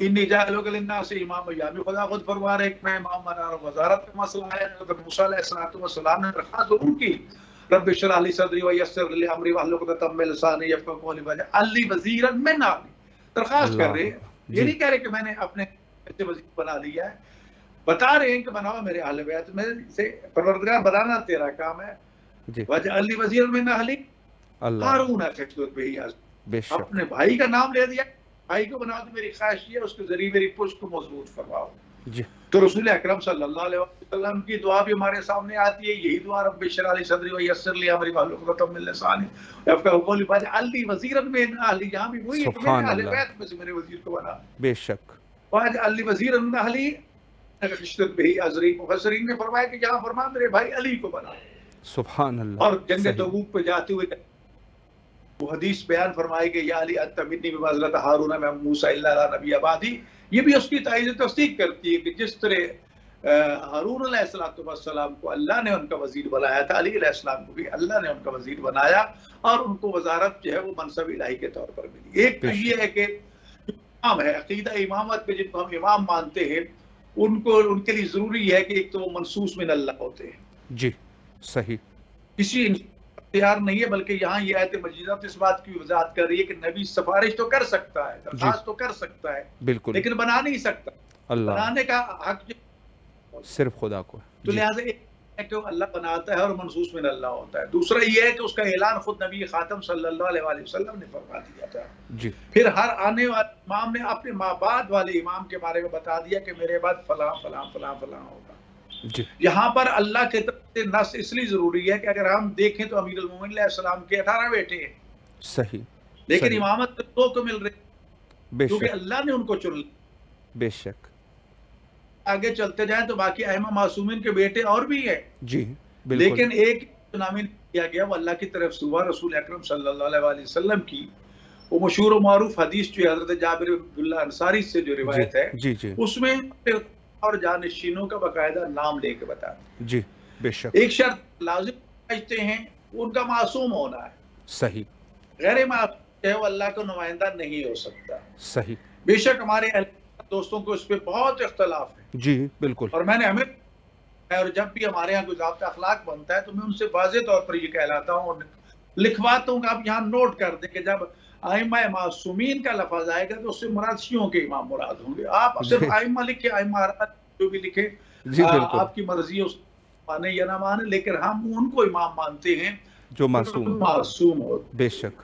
انی جاعلک للناس امام، یا بھی خدا خود فرما رہے کہ میں امام بنا رہا ہوں. وزارت کا مسئلہ ہے تو موسیٰ علیہ السلام نے درخواست ضرور کی، رب اشرح لی صدری ویسر لی امری واحلل عقدۃ من لسانی یفقهوا قولی واجعل لی وزیرا من اہلی. درخواست کر رہے ہیں، یہ نہیں کہہ رہے کہ میں نے اپنے سے وزیر بنا لیا ہے، بتا رہے ہیں کہ بناؤ میرے اہل بیت میں سے. پروردگار بنانا تیرا کام ہے. واجعل لی وزیرا من اہلی ہارون اخی بے شک. اپنے بھائی کا نام لے دیا، بھائی کو بنا تو میری خواہش یہ ہے اس کے ذریعے میری پشت کو مضبوط فرماؤ. جی. تو رسول اکرم صلی اللہ علیہ وسلم کی دعا بھی ہمارے سامنے آتی ہے، یہی دعا رب اشرح لی صدری ویسر لی امری واحلل عقدۃ من لسانی یفقهوا قولی واجعل لی وزیرا من اہلی. یہاں بھی وہی ہے کہ میرے اہل بیت میں سے میرے وزیر کو بنا. بے شک. واجعل لی وزیرا من اہلی اشدد بہ ازری. مفسرین نے فرمایا کہ یہاں فرما میرے بھائی علی کو بنا. سبحان اللہ. اور جنگ تبوک پہ جاتے ہوئے وہ حدیث بیان فرمائی کہ یا علی انت منی بمنزلۃ ہارون من موسیٰ الا علی نبی بعدی. یہ بھی اس کی تائید تصدیق کرتی ہے کہ جس طرح ہارون علیہ السلام کو اللہ نے ان کا وزیر بنایا تھا، علی علیہ السلام کو بھی اللہ نے ان کا وزیر بنایا اور ان کو وزارت جو ہے وہ منصب الہی کے طور پر ملی. ایک تو یہ ہے کہ امام ہے، عقیدہ امامت پہ جن کو ہم امام مانتے ہیں ان کے لیے ضروری ہے کہ ایک تو وہ منصوص من اللہ ہوتے ہیں. جی صحیح. کسی اختیار نہیں ہے، بلکہ یہاں یہ آیت مجیدہ اس بات کی وضاحت کر رہی ہے کہ نبی سفارش تو کر سکتا ہے، درخواست تو کر سکتا ہے بالکل، لیکن بنا نہیں سکتا. بنانے کا حق صرف خدا کو. تو لہٰذا ایک ہے کہ اللہ بناتا ہے اور منصوص من اللہ ہوتا ہے. دوسرا یہ ہے کہ اس کا اعلان خود نبی خاتم صلی اللہ علیہ وآلہ وسلم نے فرما دیا تھا. جی. پھر ہر آنے والے امام نے اپنے ماں بعد والے امام کے بارے میں بتا دیا کہ میرے بعد فلاں فلاں فلاں فلاں ہوگا. جی. یہاں پر اللہ کے طرف سے نص اس لیے ضروری ہے کہ اگر ہم دیکھیں تو امیر المومنین علیہ السلام کے 18 بیٹے ہیں. صحیح. لیکن امامت 2 کو مل رہی کیونکہ اللہ نے ان کو چن لیا. بے شک. آگے چلتے جائیں تو باقی ائمہ معصومین کے بیٹے اور بھی ہیں. جی بالکل. لیکن ایک نامین کیا گیا وہ اللہ کی طرف سے ہوا، رسول اکرم صلی اللہ علیہ وآلہ وسلم کی وہ مشہور و معروف حدیث جو حضرت جابر بن اللہ انصاری سے جو روایت ہے جی جی اس میں اور جانشینوں کا باقاعدہ نام لے کے بتا دیں. جی بے شک. ایک شرط لازم سمجھتے ہیں ان کا معصوم ہونا ہے. صحیح. غیر معصوم ہے وہ اللہ کا نمائندہ نہیں ہو سکتا. صحیح. بے شک ہمارے دوستوں کو اس پہ بہت اختلاف ہے. جی بالکل. اور میں نے اور جب بھی ہمارے یہاں کوئی ضابطہ اخلاق بنتا ہے تو میں ان سے واضح طور پر یہ کہلاتا ہوں اور لکھواتا ہوں کہ آپ یہاں نوٹ کر دیں کہ جب ائمہ معصومین کا لفظ آئے گا تو اس سے مراد شیعوں کے امام مراد ہوں گے. آپ صرف ائمہ لکھے، ائمہ جو بھی لکھے آپ کی مرضی ہے، اس مانے یا نہ مانے، لیکن ہم ان کو امام مانتے ہیں جو معصوم ہو. بے شک.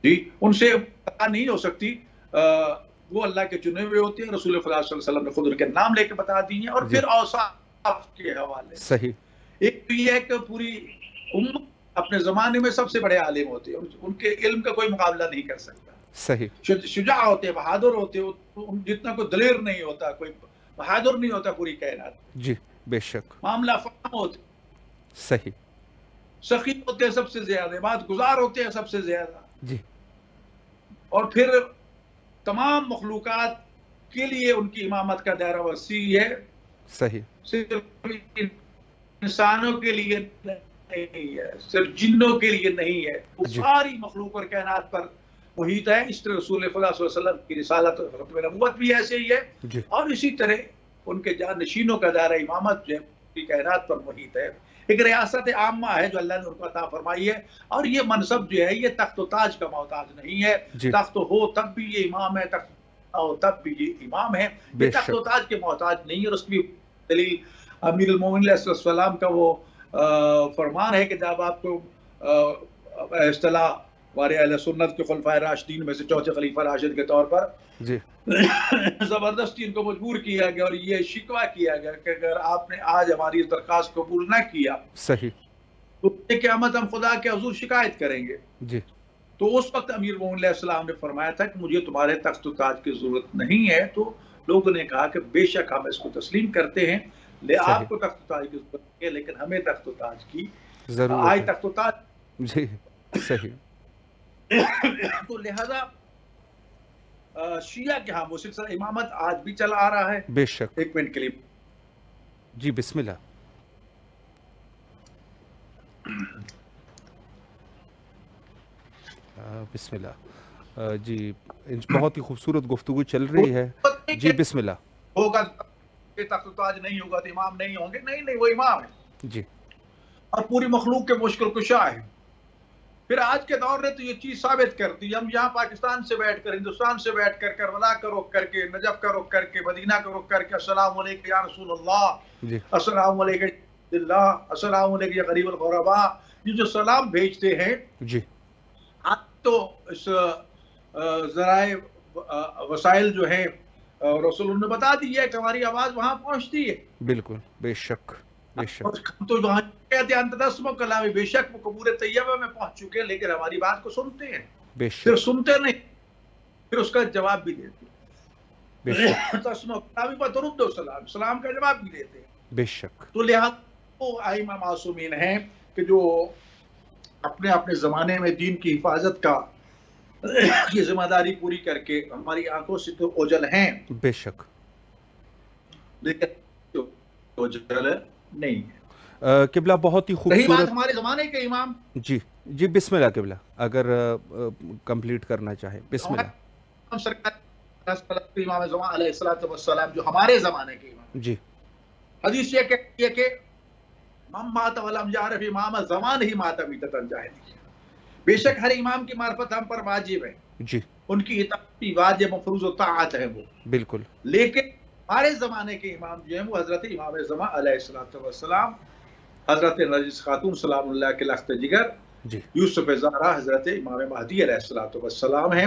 جی ان سے پتہ نہیں ہو سکتی، وہ اللہ کے چنے ہوئے ہوتے ہیں. رسول خدا صلی اللہ علیہ وسلم نے خود ان کے نام لے کے بتا دیے ہیں. اور پھر اوصاف کے حوالے صحیح. ایک تو یہ ہے کہ پوری امت اپنے زمانے میں سب سے بڑے عالم ہوتے ہیں، ان کے علم کا کوئی مقابلہ نہیں کر سکتا. صحیح. شجاع ہوتے ہیں، بہادر ہوتے ہیں، جتنا کوئی دلیر نہیں ہوتا، کوئی بہادر نہیں ہوتا پوری کائنات. جی بے شک. معاملہ فہم ہوتے. صحیح. سخی ہوتے ہیں سب سے زیادہ، بات گزار ہوتے ہیں سب سے زیادہ. جی. اور پھر تمام مخلوقات کے لیے ان کی امامت کا دائرہ وسیع ہے. صحیح. صرف انسانوں کے لیے نہیں ہے، صرف جنوں کے لیے نہیں ہے، وہ ساری مخلوق اور کائنات پر محیط ہے. اس طرح رسول خدا صلی اللہ علیہ وسلم کی رسالت اور ختم نبوت بھی ایسے ہی ہے. اور اسی طرح ان کے جانشینوں کا دائرہ امامت جو ہے پوری کائنات پر محیط ہے. ایک ریاست عامہ ہے جو اللہ نے ان کو عطا فرمائی ہے. اور یہ منصب جو ہے یہ تخت و تاج کا محتاج نہیں ہے. تخت ہو تب بھی یہ امام ہے، تخت ہو تب بھی یہ امام ہے. یہ تخت و تاج کے محتاج نہیں ہے. اور اس کی دلیل امیر المومنین علیہ السلام کا وہ فرمان ہے کہ جب آپ کو اصطلاح ہمارے اہل سنت کے خلفائے راشدین میں سے چوتھے خلیفہ راشد کے طور پر زبردستی ان کو مجبور کیا گیا اور یہ شکوہ کیا گیا کہ اگر آپ نے آج ہماری درخواست قبول نہ کیا صحیح تو قیامت ہم خدا کے حضور شکایت کریں گے. جی. تو اس وقت امیر مومنین علیہ السلام نے فرمایا تھا کہ مجھے تمہارے تخت و تاج کی ضرورت نہیں ہے. تو لوگوں نے کہا کہ بے شک ہم اس کو تسلیم کرتے ہیں، آپ کو تخت و تاج کی ضرورت ہے لیکن ہمیں تخت و تاج کی ضرورت ہے. تخت و تاج. جی صحیح. تو لہذا شیعہ کے ہاں وہ سلسلہ امامت آج بھی چلا آ رہا ہے. بے شک. ایک منٹ کے لیے. جی بسم اللہ. بسم اللہ. جی بہت ہی خوبصورت گفتگو چل رہی ہے. جی بسم اللہ. ہوگا تخت تاج نہیں ہوگا تو امام نہیں ہوں گے. نہیں وہ امام ہے جی اور پوری مخلوق کے مشکل کشا ہے. پھر آج کے دور نے تو یہ چیز ثابت کر دی. ہم یہاں پاکستان سے بیٹھ کر, ہندوستان سے بیٹھ کر, کربلا کا رخ کر کے, نجف کا رخ کر کے, مدینہ کا رخ کر کے السلام علیکم یا رسول اللہ, السلام علیکم اللہ, السلام علیکم یا غریب الغرباء, یہ جو سلام بھیجتے ہیں جی آج تو اس ذرائع وسائل جو ہیں رسول نے بتا دی ہے کہ ہماری آواز وہاں پہنچتی ہے. بالکل بے شک بے شک. تو وہاں کہتے ہیں انتدسم و کلامی, بے شک وہ قبور طیبہ میں پہنچ چکے ہیں, لیکن ہماری بات کو سنتے ہیں. بے شک. پھر سنتے نہیں, پھر اس کا جواب بھی دیتے ہیں. بے شک. تسم و کلامی پر درود و سلام, سلام کا جواب بھی دیتے ہیں. بے شک. تو لہٰذا وہ ائمہ معصومین ہیں کہ جو اپنے اپنے زمانے میں دین کی حفاظت کا یہ ذمہ داری پوری کر کے ہماری آنکھوں سے تو اوجل ہیں. بے شک. لیکن اوجل نہیں ہے. قبلہ بہت ہی رہی بات خوبصورت. ہمارے زمانے کے امام, جی بسم اللہ قبلہ, اگر کمپلیٹ کرنا چاہیں بسم اللہ. سرکار امام زمان علیہ السلام جو ہمارے زمانے کے امام, جی حدیث یہ کہتی ہے کہ من مات ولم یعرف امام زمان ہی مات میتۃ جاہلیہ. بے شک ہر امام کی معرفت ہم پر واجب ہے, جی ان کی اطاعت بھی واجب مفروض و طاعت ہے وہ. بالکل. لیکن ہمارے زمانے کے امام جو ہیں وہ حضرت امام زمان علیہ السلام, حضرت نرجس خاتون سلام اللہ کے لخت جگر, جی یوسف زہرا, حضرت امام مہدی علیہ السلام ہیں,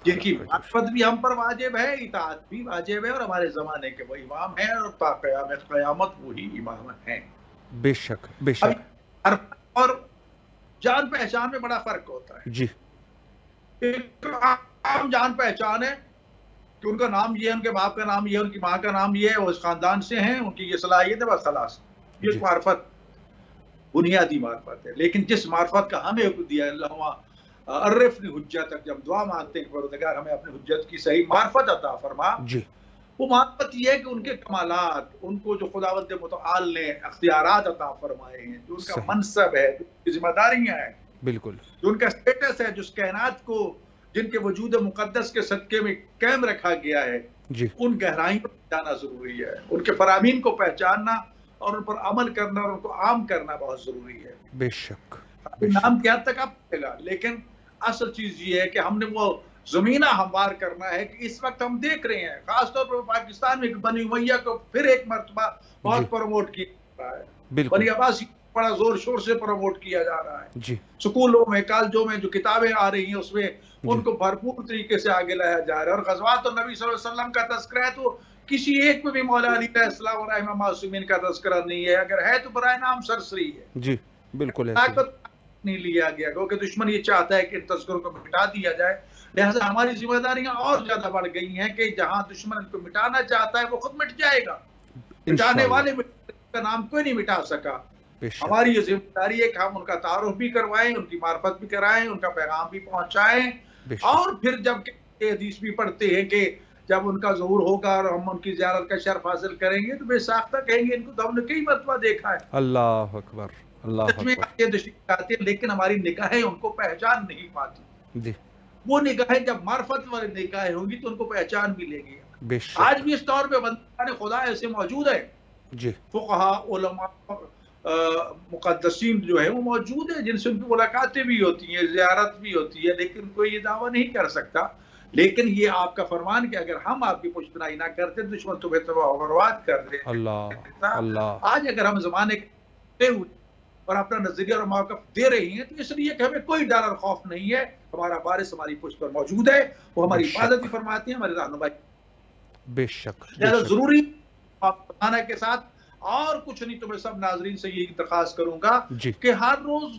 جن کی معرفت بھی ہم پر واجب ہے, اطاعت بھی واجب ہے, اور ہمارے زمانے کے وہ امام ہیں اور تا قیامت وہی امام ہیں. بے شک بے شک. اور جان پہچان میں بڑا فرق ہوتا ہے. جی ایک عام جان پہچان ہے کہ ان کا نام یہ ہے, ان کے باپ کا نام یہ ہے, ان کی ماں کا نام یہ ہے, وہ اس خاندان سے ہیں, ان کی یہ صلاحیت ہے, بس خلاص. یہ معرفت بنیادی معرفت ہے. لیکن جس معرفت کا ہمیں حکم دیا اللہ عرفنی حجت, جب دعا مانگتے ہیں کہ پروردگار ہمیں اپنی حجت کی صحیح معرفت عطا فرما, جی وہ معرفت یہ ہے کہ ان کے کمالات, ان کو جو خداوند متعال نے اختیارات عطا فرمائے ہیں, جو ان کا منصب ہے, جو ان کی ذمہ داریاں ہیں, بالکل, جو ان کا اسٹیٹس ہے, جو اس کائنات کو جن کے وجود مقدس کے صدقے میں قائم رکھا گیا ہے, جی ان گہرائیوں کو جاننا ضروری ہے. ان کے فرامین کو پہچاننا اور ان پر عمل کرنا اور ان کو عام کرنا بہت ضروری ہے. بے شک. نام کیا تک آپ پڑے گا, لیکن اصل چیز یہ ہے کہ ہم نے وہ زمینہ ہموار کرنا ہے کہ اس وقت ہم دیکھ رہے ہیں, خاص طور پر پاکستان میں بنی امیہ کو پھر ایک مرتبہ بہت پروموٹ کیا جا رہا ہے. بنی عباسی بڑا زور شور سے پروموٹ کیا جا رہا ہے. جی سکولوں میں, کالجوں میں جو کتابیں آ رہی ہیں اس میں ان کو بھرپور طریقے سے آگے لایا جا رہا ہے. اور غزوات اور نبی صلی اللہ علیہ وسلم کا تذکرہ ہے تو کسی ایک میں بھی مولا علی علیہ السلام اور ائمہ معصومین کا تذکرہ نہیں ہے. اگر ہے تو برائے نام سرسری ہے. جی بالکل طاقت نہیں لیا گیا, کیونکہ دشمن یہ چاہتا ہے کہ ان تذکروں کو مٹا دیا جائے. لہٰذا ہماری ذمہ داریاں اور زیادہ بڑھ گئی ہیں کہ جہاں دشمن ان کو مٹانا چاہتا ہے وہ خود مٹ جائے گا. مٹانے والے کا نام کوئی نہیں مٹا سکا. ہماری یہ ذمہ داری ہے کہ ہم ان کا تعارف بھی کروائیں, ان کی معرفت بھی کرائیں, ان کا پیغام بھی پہنچائیں. اور پھر جب حدیث بھی پڑھتے ہیں کہ جب ان کا ظہور ہوگا اور ہم ان کی زیارت کا شرف حاصل کریں گے تو بے ساختہ کہیں گے ان کو تو ہم نے کئی مرتبہ دیکھا ہے. اللہ اکبر, اللہ اکبر. لیکن ہماری نگاہیں ان کو پہچان نہیں پاتی. جی وہ نگاہیں جب معرفت والی نگاہیں ہوں گی تو ان کو پہچان بھی لے گی. بے شک. آج بھی اس طور پہ بندگان خدا ایسے موجود ہے, جی فقہا, علماء, مقدسین جو ہیں وہ موجود ہیں, جن سے ان کی ملاقاتیں بھی ہوتی ہیں, زیارت بھی ہوتی ہے, لیکن کوئی یہ دعویٰ نہیں کر سکتا. لیکن یہ آپ کا فرمان کہ اگر ہم آپ کی پشتنائی نہ کرتے دشمن تمہیں تباہ و برباد کر دے. اللہ آج اگر ہم زمانے کے اور اپنا نظریہ اور موقف دے رہی ہیں تو اس لیے کہ ہمیں کوئی ڈر اور خوف نہیں ہے. ہمارا وارث ہماری پشت پر موجود ہے, وہ ہماری حفاظت بھی فرماتے ہیں, ہمارے رہنمائی. بے شک ضروری آپ کے ساتھ اور کچھ نہیں, تو میں سب ناظرین سے یہی درخواست کروں گا کہ ہر روز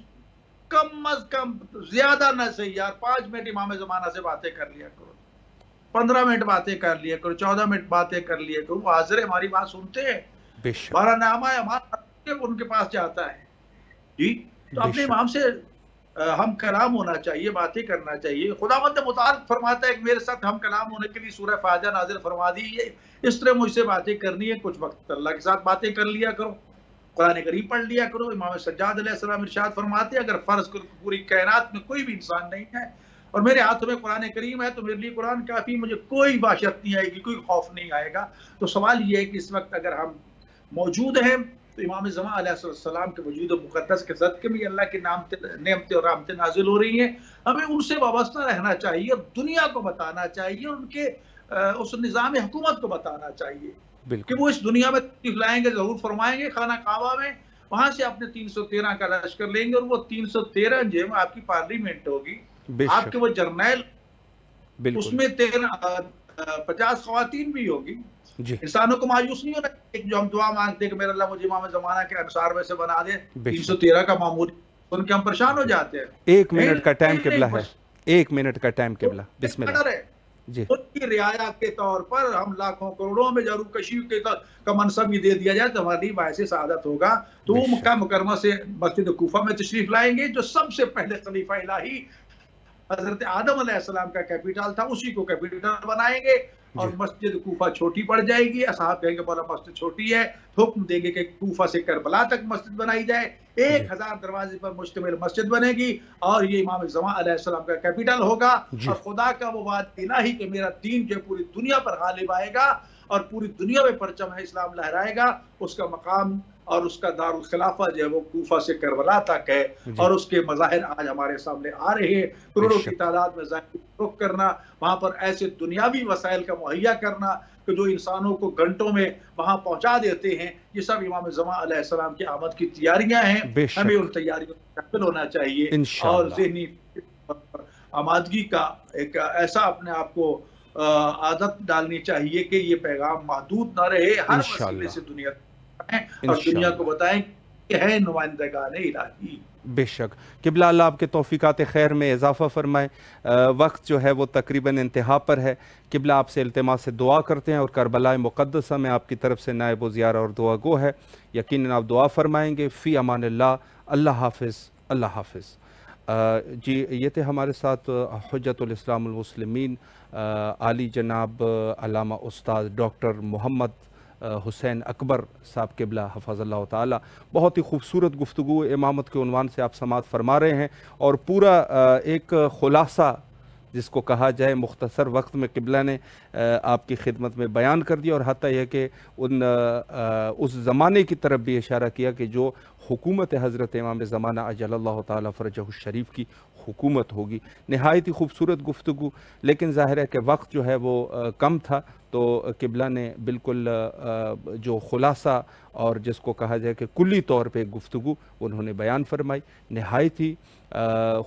کم از کم, زیادہ نہ صحیح یار, 5 منٹ امام زمانہ سے باتیں کر لیا کرو, 15 منٹ باتیں کر لیا کرو, 14 منٹ باتیں کر لیا کرو. وہ حاضر ہماری بات سنتے ہیں, ہمارا نامہ ہے, ہمارا ان کے پاس جاتا ہے. جی تو اپنے امام سے ہم کلام ہونا چاہیے, باتیں کرنا چاہیے. خداوند متعال فرماتا ہے کہ میرے ساتھ ہم کلام ہونے کے لیے سورہ فاتحہ نازل فرما دی ہے. اس طرح مجھ سے باتیں کرنی ہے, کچھ وقت اللہ کے ساتھ باتیں کر لیا کرو, قرآن کریم پڑھ لیا کرو. امام سجاد علیہ السلام ارشاد فرماتے ہیں اگر فرض کرو پوری کائنات میں کوئی بھی انسان نہیں ہے, اور میرے ہاتھوں میں قرآن کریم ہے تو میرے لیے قرآن کافی، مجھے کوئی وحشت نہیں آئے گی، کوئی خوف نہیں آئے گا۔ تو سوال یہ ہے کہ اس وقت اگر ہم موجود ہیں تو امام زمان علیہ السلام کے وجود مقدس کے صدقے میں اللہ کی نعمتیں اور رحمتیں نازل ہو رہی ہیں، ہمیں ان سے وابستہ رہنا چاہیے اور دنیا کو بتانا چاہیے، ان کے اس نظام حکومت کو بتانا چاہیے کہ وہ اس دنیا میں تشریف لائیں گے، ظہور فرمائیں گے خانہ کعبہ میں، وہاں سے اپنے 313 کا لشکر لیں گے، اور وہ 313 جو ہے آپ کی پارلیمنٹ ہوگی، آپ کے وہ جرنیل، اس میں 50 خواتین بھی ہوگی۔ انسانوں کو مایوس نہیں ہونا کہ جو ہم دعا مانگتے ہیں کہ میرا اللہ مجھے امام زمانہ کے انصار میں سے بنا دے، 313 کا معمول ان کے ہم پریشان ہو جاتے ہیں۔ 1 منٹ کا ٹائم قبلہ ہے، 1 منٹ کا ٹائم قبلہ، بسم اللہ۔ خود کی رعایا کے طور پر ہم لاکھوں کروڑوں میں جارو کشی کا منصب بھی دے دیا جائے تو ہماری باعث سعادت ہوگا۔ تو وہ مکہ مکرمہ سے مسجد کوفہ میں تشریف لائیں گے، جو سب سے پہلے خلیفہ الہی حضرت آدم علیہ السلام کا کیپیٹل تھا، اسی کو کیپیٹل بنائیں گے، اور مسجد کوفہ چھوٹی پڑ جائے گی، اصحاب کہیں گے بولا مسجد چھوٹی ہے، حکم دیں گے کہ کوفہ سے کربلا تک مسجد بنائی جائے، 1000 دروازے پر مشتمل مسجد بنے گی، اور یہ امام زمان علیہ السلام کا کیپیٹل ہوگا، اور خدا کا وہ وعد الہی کہ میرا دین جو پوری دنیا پر غالب آئے گا اور پوری دنیا میں پرچم اسلام لہرائے گا، اس کا مقام اور اس کا دارالخلافہ جو ہے وہ کوفہ سے کربلا تک ہے، اور اس کے مظاہر آج ہمارے سامنے آ رہے ہیں، کروڑوں کی تعداد میں ظاہر کرنا، وہاں پر ایسے دنیاوی وسائل کا مہیا کرنا کہ جو انسانوں کو گھنٹوں میں وہاں پہنچا دیتے ہیں، یہ سب امام زمان علیہ السلام کی آمد کی تیاریاں ہیں۔ ہمیں ان تیاریوں میں شامل ہونا چاہیے اور ذہنی آمادگی کا ایک ایسا اپنے آپ کو عادت ڈالنی چاہیے کہ یہ پیغام محدود نہ رہے، ہر وسیلے سے دنیا اور دنیا کو بتائیں کہ ہے نمائندگان الہی۔ بے شک قبلہ اللہ آپ کے توفیقات خیر میں اضافہ فرمائے۔ وقت جو ہے وہ تقریباً انتہا پر ہے۔ قبلہ آپ سے التماس سے دعا کرتے ہیں، اور کربلا مقدسہ میں آپ کی طرف سے نائب و زیارہ اور دعا گو ہے، یقیناً آپ دعا فرمائیں گے۔ فی امان اللہ، اللہ حافظ، اللہ حافظ۔ جی یہ تھے ہمارے ساتھ حجت الاسلام المسلمین عالی جناب علامہ استاد ڈاکٹر محمد حسین اکبر صاحب قبلہ حفظ اللہ تعالی۔ بہت ہی خوبصورت گفتگو امامت کے عنوان سے آپ سماعت فرما رہے ہیں، اور پورا ایک خلاصہ جس کو کہا جائے مختصر وقت میں قبلہ نے آپ کی خدمت میں بیان کر دیا، اور حتیٰ یہ کہ اس زمانے کی طرف بھی اشارہ کیا کہ جو حکومت حضرت امام زمانہ عجل اللہ تعالی فرجہ الشریف کی حکومت ہوگی۔ نہایت ہی خوبصورت گفتگو، لیکن ظاہر ہے کہ وقت جو ہے وہ کم تھا، تو قبلہ نے بالکل جو خلاصہ اور جس کو کہا جائے کہ کلی طور پہ گفتگو انہوں نے بیان فرمائی۔ نہایت ہی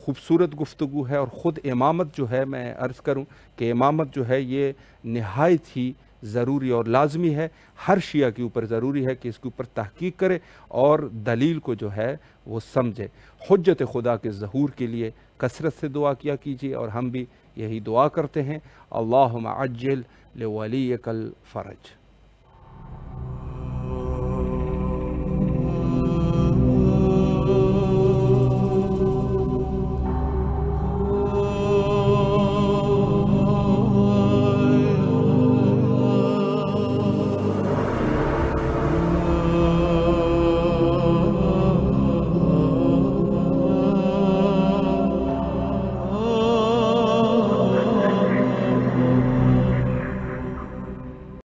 خوبصورت گفتگو ہے، اور خود امامت جو ہے، میں عرض کروں کہ امامت جو ہے یہ نہایت ہی ضروری اور لازمی ہے، ہر شیعہ کے اوپر ضروری ہے کہ اس کے اوپر تحقیق کرے اور دلیل کو جو ہے وہ سمجھے۔ حجت خدا کے ظہور کے لیے کثرت سے دعا کیا کیجیے، اور ہم بھی یہی دعا کرتے ہیں، اللہم عجل لولیک الفرج۔